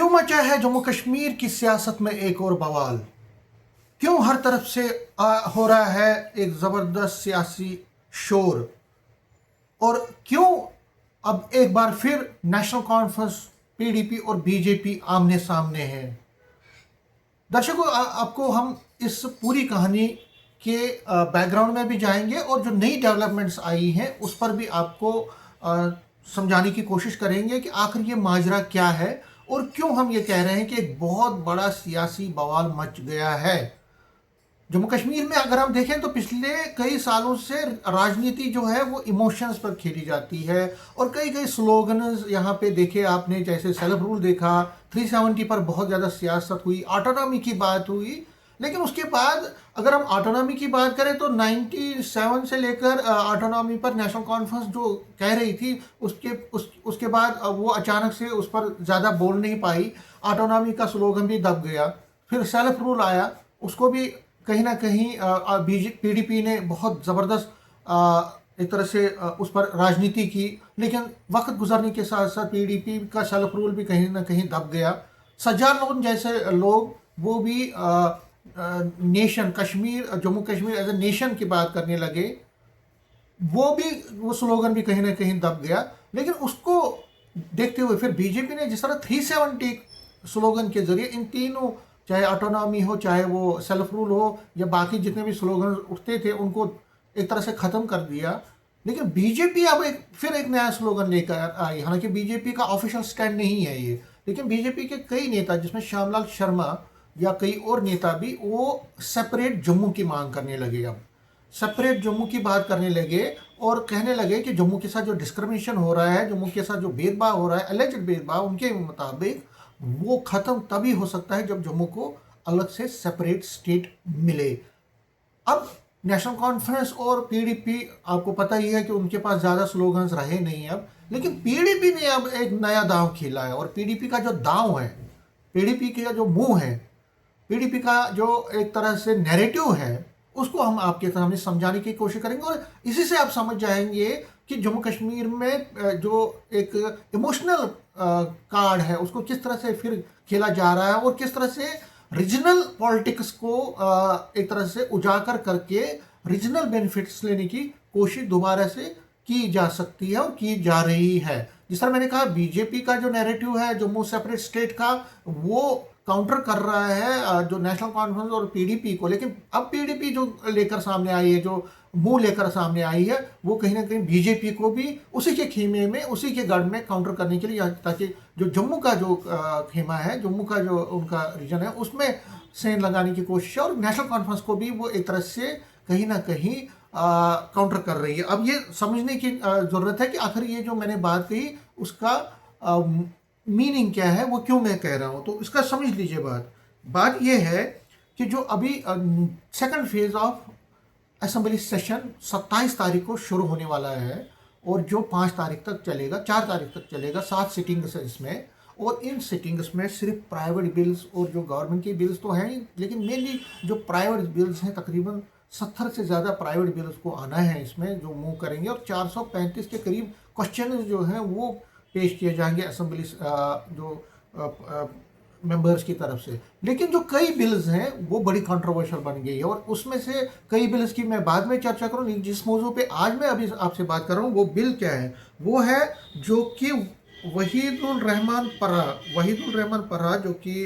क्यों मचा है जम्मू कश्मीर की सियासत में एक और बवाल? क्यों हर तरफ से हो रहा है एक ज़बरदस्त सियासी शोर? और क्यों अब एक बार फिर नेशनल कॉन्फ्रेंस, पीडीपी और बीजेपी आमने सामने हैं? दर्शकों, आपको हम इस पूरी कहानी के बैकग्राउंड में भी जाएंगे और जो नई डेवलपमेंट्स आई हैं उस पर भी आपको समझाने की कोशिश करेंगे कि आखिर ये माजरा क्या है और क्यों हम ये कह रहे हैं कि एक बहुत बड़ा सियासी बवाल मच गया है। जम्मू कश्मीर में अगर हम देखें तो पिछले कई सालों से राजनीति जो है वो इमोशंस पर खेली जाती है और कई कई स्लोगन्स यहाँ पे देखे आपने, जैसे सेल्फ रूल देखा, 370 पर बहुत ज़्यादा सियासत हुई, ऑटोनॉमी की बात हुई। लेकिन उसके बाद अगर हम ऑटोनॉमी की बात करें तो 97 से लेकर ऑटोनॉमी पर नेशनल कॉन्फ्रेंस जो कह रही थी उसके बाद वो अचानक से उस पर ज़्यादा बोल नहीं पाई, ऑटोनॉमी का स्लोगन भी दब गया। फिर सेल्फ रूल आया, उसको भी कहीं ना कहीं पीडीपी ने बहुत ज़बरदस्त एक तरह से उस पर राजनीति की। लेकिन वक्त गुजरने के साथ साथ पीडीपी का सेल्फ रूल भी कहीं ना कहीं दब गया। सज्जाद लोन जैसे लोग वो भी nation Kashmir, Jammu Kashmir as a nation की बात करने लगे, वो स्लोगन भी कहीं ना कहीं दब गया। लेकिन उसको देखते हुए फिर बीजेपी ने जिस तरह 370 स्लोगन के जरिए इन तीनों, चाहे ऑटोनॉमी हो, चाहे वो सेल्फ रूल हो या बाकी जितने भी स्लोगन उठते थे, उनको एक तरह से ख़त्म कर दिया। लेकिन बीजेपी अब फिर एक नया स्लोगन लेकर आई। हालांकि बीजेपी का ऑफिशियल स्टैंड नहीं है ये, लेकिन बीजेपी के कई नेता जिसमें श्यामलाल शर्मा या कई और नेता भी वो सेपरेट जम्मू की मांग करने लगे। अब सेपरेट जम्मू की बात करने लगे और कहने लगे कि जम्मू के साथ जो डिस्क्रिमिनेशन हो रहा है, जम्मू के साथ जो भेदभाव हो रहा है, एलिजेड भेदभाव, उनके मुताबिक वो ख़त्म तभी हो सकता है जब जम्मू को अलग से सेपरेट स्टेट मिले। अब नेशनल कॉन्फ्रेंस और पीडीपी, आपको पता ही है कि उनके पास ज़्यादा स्लोगन्स रहे नहीं अब, लेकिन पीडीपी ने अब एक नया दांव खेला है। और पीडीपी का जो दांव है, पीडीपी का जो मुंह है, पीडीपी का जो एक तरह से नैरेटिव है, उसको हम आपके सामने समझाने की कोशिश करेंगे। और इसी से आप समझ जाएंगे कि जम्मू कश्मीर में जो एक इमोशनल कार्ड है उसको किस तरह से फिर खेला जा रहा है और किस तरह से रीजनल पॉलिटिक्स को एक तरह से उजागर करके रीजनल बेनिफिट्स लेने की कोशिश दोबारा से की जा सकती है और की जा रही है। जिस तरह मैंने कहा, बीजेपी का जो नैरेटिव है जम्मू सेपरेट स्टेट का, वो काउंटर कर रहा है जो नेशनल कॉन्फ्रेंस और पीडीपी को। लेकिन अब पीडीपी जो लेकर सामने आई है, जो मुंह लेकर सामने आई है, वो कहीं ना कहीं बीजेपी को भी उसी के खेमे में, उसी के गढ़ में काउंटर करने के लिए, ताकि जो जम्मू का जो खेमा है, जम्मू का जो उनका रीजन है, उसमें सेंध लगाने की कोशिश है। और नेशनल कॉन्फ्रेंस को भी वो एक तरह से कहीं ना कहीं काउंटर कर रही है। अब ये समझने की ज़रूरत है कि आखिर ये जो मैंने बात कही उसका मीनिंग क्या है, वो क्यों मैं कह रहा हूँ। तो इसका समझ लीजिए। बात ये है कि जो अभी second phase of assembly session 27 तारीख को शुरू होने वाला है और जो 5 तारीख तक चलेगा, 4 तारीख तक चलेगा, 7 सिटिंग्स है इसमें। और इन सिटिंग्स में सिर्फ प्राइवेट बिल्स और जो गवर्नमेंट के बिल्स तो हैं, लेकिन मेनली जो प्राइवेट बिल्स हैं, तकरीबन 70 से ज़्यादा प्राइवेट बिल्स को आना है इसमें, जो मूव करेंगे। और 435 के करीब क्वेश्चन जो हैं वो पेश किए जाएंगे असेंबली जो मेंबर्स की तरफ से। लेकिन जो कई बिल्स हैं वो बड़ी कंट्रोवर्शियल बन गई है और उसमें से कई बिल्स की मैं बाद में चर्चा करूँ। जिस मौजू पे आज मैं अभी आपसे बात कर रहा हूँ वो बिल क्या है, वो है जो कि वहीदुर रहमान परा जो कि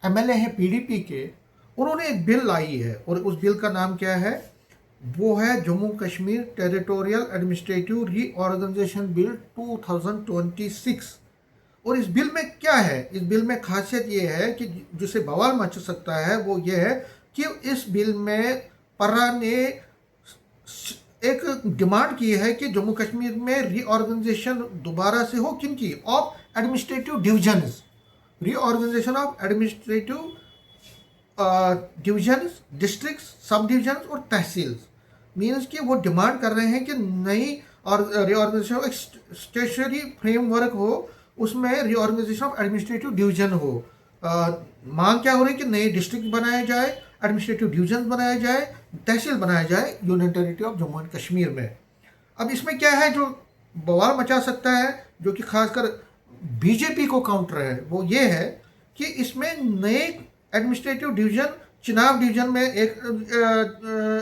एमएलए हैं पीडीपी के, उन्होंने एक बिल लाई है। और उस बिल का नाम क्या है, वो है Jammu Kashmir territorial administrative reorganization bill 2026। और इस बिल में क्या है, इस बिल में खासियत ये है कि जिसे बवाल मच सकता है वो ये है कि इस बिल में पर्रा ने एक डिमांड की है कि जम्मू कश्मीर में रीऑर्गेनाइजेशन दोबारा से हो, किनकी, of administrative divisions, reorganization of administrative divisions, districts, sub divisions और तहसील्स। मीन्स कि वो डिमांड कर रहे हैं कि नई और रीऑर्गेनाइजेशन ऑफ स्टेचुटरी फ्रेमवर्क हो, उसमें रीऑर्गेनाइजेशन ऑफ एडमिनिस्ट्रेटिव डिवीजन हो। मांग क्या हो रही है कि नए डिस्ट्रिक्ट बनाए जाए, एडमिनिस्ट्रेटिव डिवीजन बनाया जाए, तहसील बनाया जाए union territory of Jammu and Kashmir में। अब इसमें क्या है जो बवाल मचा सकता है, जो कि खासकर बीजेपी को काउंटर है वो ये है कि इसमें नए एडमिनिस्ट्रेटिव डिवीजन, चिनाब डिवीजन में एक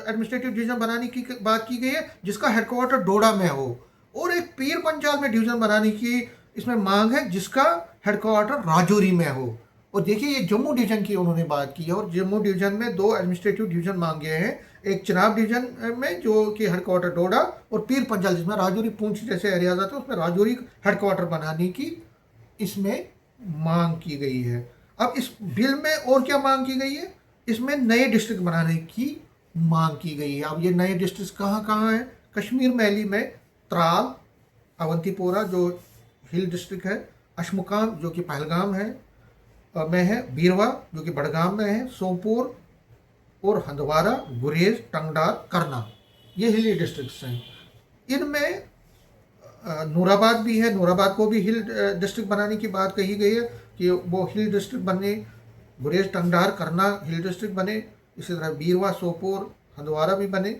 एडमिनिस्ट्रेटिव डिवीजन बनाने की बात की गई है जिसका हेडक्वार्टर डोडा में हो, और एक पीर पंजाल में डिवीजन बनाने की इसमें मांग है जिसका हेडक्वार्टर राजौरी में हो। और देखिए ये जम्मू डिवीजन की उन्होंने बात की है, और जम्मू डिवीजन में 2 एडमिनिस्ट्रेटिव डिवीजन मांगे हैं, एक चिनाब डिवीजन में जो कि हेडक्वार्टर डोडा, और पीर पंजाल जिसमें राजौरी पूंछ जैसे एरियाज आते हैं उसमें राजौरी हेडक्वार्टर बनाने की इसमें मांग की गई है। अब इस बिल में और क्या मांग की गई है, इसमें नए डिस्ट्रिक्ट बनाने की मांग की गई है। अब ये नए डिस्ट्रिक्ट कहाँ कहाँ हैं, कश्मीर मैली में त्राल, अवंतीपोरा जो हिल डिस्ट्रिक्ट है, अशमुकाम जो कि पहलगाम है में है, बीरवा जो कि बड़गाम में है, सोमपुर और हंदवारा, गुरेज, टंगडार, करना, ये हिली डिस्ट्रिक्ट्स हैं। इनमें नूराबाद भी है, नूराबाद को भी हिल डिस्ट्रिक्ट बनाने की बात कही गई है कि वो हिल डिस्ट्रिक्ट बने, गुरेज, टंगडार, करना हिल डिस्ट्रिक्ट बने, इसी तरह बीरवा, सोपोर, हंदवारा भी बने।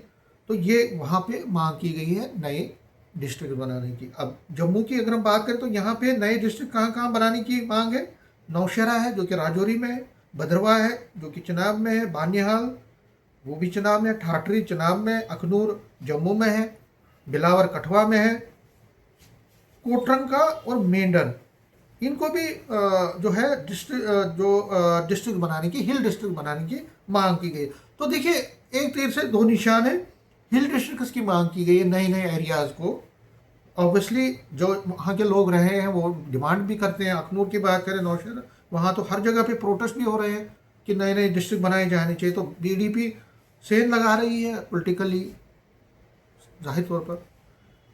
तो ये वहाँ पे मांग की गई है नए डिस्ट्रिक्ट बनाने की। अब जम्मू की अगर हम बात करें तो यहाँ पे नए डिस्ट्रिक्ट कहाँ कहाँ बनाने की मांग है, नौशहरा है जो कि राजौरी में है, भद्रवाह है जो कि चिनाब में है, बानिहाल वो भी चिनाब में है, ठाठरी चिनाब में, अखनूर जम्मू में है, बिलावर कठवा में है, कोटरंका और मेंढर इनको भी जो है डिस्ट्रिक्ट बनाने की, हिल डिस्ट्रिक्ट बनाने की मांग की गई। तो देखिए एक तीर से दो निशान है, हिल डिस्ट्रिक्ट्स की मांग की गई है नए नए एरियाज़ को। ऑब्वियसली जो वहाँ के लोग रहे हैं वो डिमांड भी करते हैं। अखनूर की बात करें, नौशहरा, वहाँ तो हर जगह पे प्रोटेस्ट भी हो रहे हैं कि नए नए डिस्ट्रिक्ट बनाए जाने चाहिए। तो बीडीपी सेल लगा रही है पॉलिटिकली, जाहिर तौर पर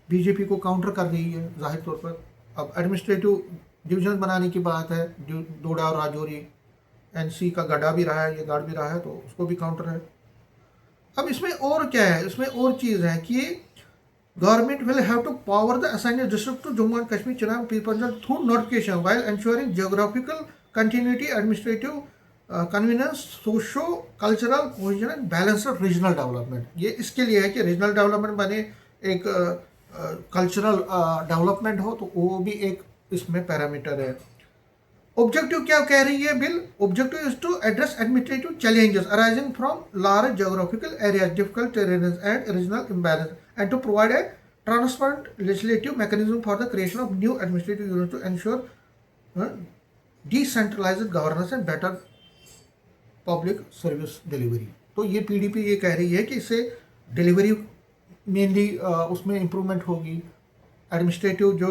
बीजेपी को काउंटर कर रही है जाहिर तौर पर। अब एडमिनिस्ट्रेटिव डिवीजन बनाने की बात है, डोडा और राजौरी, एनसी का गढ़ा भी रहा है, ये गढ़ भी रहा है, तो उसको भी काउंटर है। अब इसमें और क्या है, इसमें और चीज़ है कि government will have to power the assigned district to Jammu and Kashmir, Chenab, Pir Panjal through notification while ensuring geographical continuity, administrative convenience, socio cultural cohesion and balanced regional development. ये इसके लिए है कि रीजनल डेवलपमेंट बने, एक कल्चरल डेवलपमेंट हो, तो वो भी एक इसमें पैरामीटर है। ऑब्जेक्टिव क्या कह रही है bill, objective is to address administrative challenges arising from large geographical areas, difficult terrains and regional imbalance, and to provide a transparent legislative mechanism for the creation of new administrative unit to ensure decentralised governance and better public service delivery. तो ये PDP ये कह रही है कि इससे delivery mainly उसमें improvement होगी। एडमिनिस्ट्रेटिव जो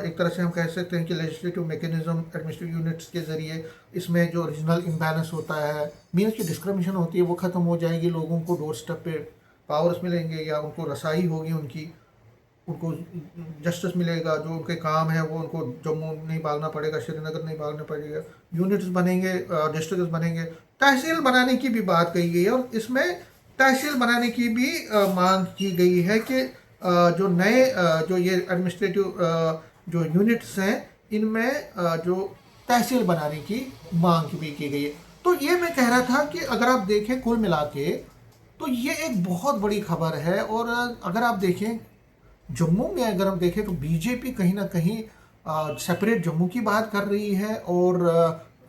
एक तरह से हम कह सकते हैं कि लेजिस्लेटिव मैकेनिज्म, एडमिनिस्ट्रेटिव यूनिट्स के ज़रिए इसमें जो रीजनल इम्बैलेंस होता है, मीन्स की डिस्क्रिमिनेशन होती है, वो ख़त्म हो जाएगी। लोगों को डोर स्टेप पे पावर्स मिलेंगे या उनको रसाई होगी, उनको जस्टिस मिलेगा, जो उनके काम है वो उनको जम्मू नहीं भागना पड़ेगा, श्रीनगर नहीं भागना पड़ेगा, यूनिट्स बनेंगे, डिस्ट्रिक्ट्स बनेंगे। तहसील बनाने की भी बात कही गई है, और इसमें तहसील बनाने की भी मांग की गई है कि जो नए जो ये एडमिनिस्ट्रेटिव जो यूनिट्स हैं इनमें जो तहसील बनाने की मांग भी की गई है। तो ये मैं कह रहा था कि अगर आप देखें कुल मिला के तो ये एक बहुत बड़ी खबर है। और अगर आप देखें जम्मू में, अगर हम देखें तो बीजेपी कहीं ना कहीं सेपरेट जम्मू की बात कर रही है, और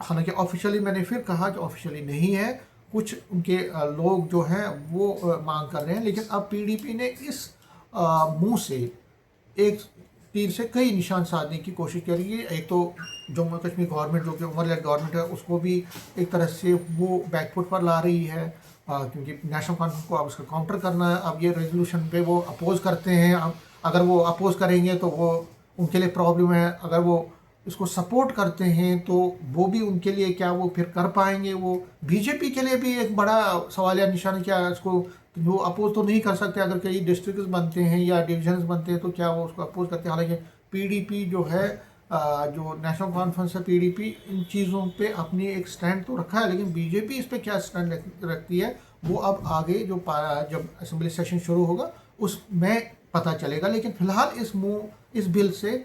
हालांकि ऑफिशियली मैंने फिर कहा कि ऑफिशियली नहीं है, कुछ उनके लोग जो हैं वो मांग कर रहे हैं। लेकिन अब पीडीपी ने इस मुंह से एक तीर से कई निशान साधने की कोशिश करी है। एक तो जम्मू कश्मीर गवर्नमेंट जो कि उमर लेड गवर्नमेंट है उसको भी एक तरह से वो बैकफुट पर ला रही है, क्योंकि नेशनल कॉन्फ्रेंस को अब उसका काउंटर करना है। अब ये रेजोल्यूशन पे वो अपोज करते हैं, अब अगर वो अपोज करेंगे तो वो उनके लिए प्रॉब्लम है, अगर वो इसको सपोर्ट करते हैं तो वो भी उनके लिए क्या वो फिर कर पाएंगे। वो बीजेपी के लिए भी एक बड़ा सवालिया निशान है, क्या इसको वो अपोज तो नहीं कर सकते। अगर कई डिस्ट्रिक्ट्स बनते हैं या डिविजन्स बनते हैं तो क्या वो उसको अपोज करते हैं। हालांकि पीडीपी जो है, जो नेशनल कॉन्फ्रेंस है, पीडीपी इन चीज़ों पे अपनी एक स्टैंड तो रखा है, लेकिन बीजेपी इस पर क्या स्टैंड रखती है वो अब आगे जो जब असेंबली सेशन शुरू होगा उसमें पता चलेगा। लेकिन फिलहाल इस बिल से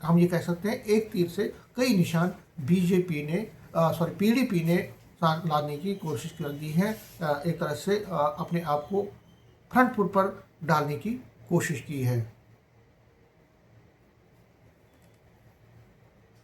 हम ये कह सकते हैं एक तीर से कई निशान बीजेपी ने पीडीपी ने लाने की कोशिश कर दी है, एक तरह से अपने आप को फ्रंट फुट पर डालने की कोशिश की है।